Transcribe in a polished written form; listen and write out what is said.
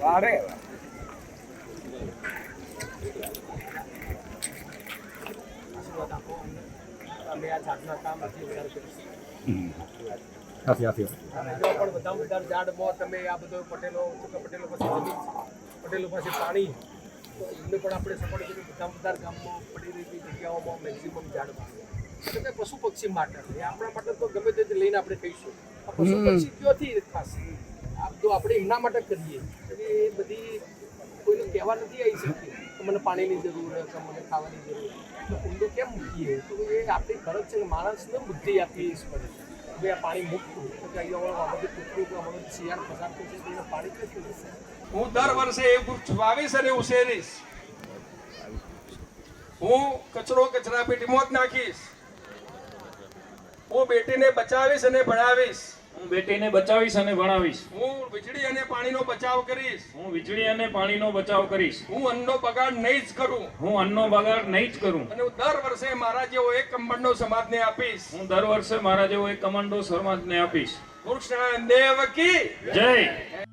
વારે અમે આ ઝાડના કામ નથી વધારે કરીશું. પણ બધા ઝાડમાં તમે આ બધો પટેલો પટેલો પાસે જમીન પટેલો પાસે પાણી તો એમને પણ આપણે સપોર્ટ કર્યું. બધા ગામમાં પડી રહેલી જગ્યાઓમાં મેક્સિમમ ઝાડ એટલે પશુ પક્ષી માટે આપણા માટે તો ગમે તે લઈને આપણે કહીશું. આ પશુ પક્ષી ક્યાંથી ખાસ આ બધું આપણે એમના માટે કરીએ એટલે એ બધી કોઈને કહેવા નથી આવી શકતી કે મને પાણીની જરૂર કે મને ખાવાની જરૂર તો ઊંડું કેમ મૂકીએ તો એ આપણી ફરજ છે કે માણસને બુદ્ધિ આપવી પડે કે આ પાણી મૂકવું તો કે અહીંયા બધું કૂતરું કે અમારું શિયાળ પસાર થશે તો એને પાણી ક્યાંથી મળશે. હું દર વર્ષે એ વૃક્ષ વાવીશ અને ઉછેરીશ. હું કચરો કચરા પેટીમાં જ નાખીશ. હું બેટીને બચાવીશ અને ભણાવીશ. હું બેટીને બચાવીશ અને ભણાવીશ. હું વીજળી અને પાણીનો બચાવ કરીશ. હું વીજળી અને પાણીનો બચાવ કરીશ. હું અન્નનો બગાડ નહીં જ કરું. હું અન્નનો બગાડ નહીં જ કરું. અને હું દર વર્ષે મારા જેવો એક કંબળનો સમાજને આપીશ. હું દર વર્ષે મારા જેવો એક કમાન્ડો સમાજને આપીશ. કૃષ્ણ દેવ કી જય.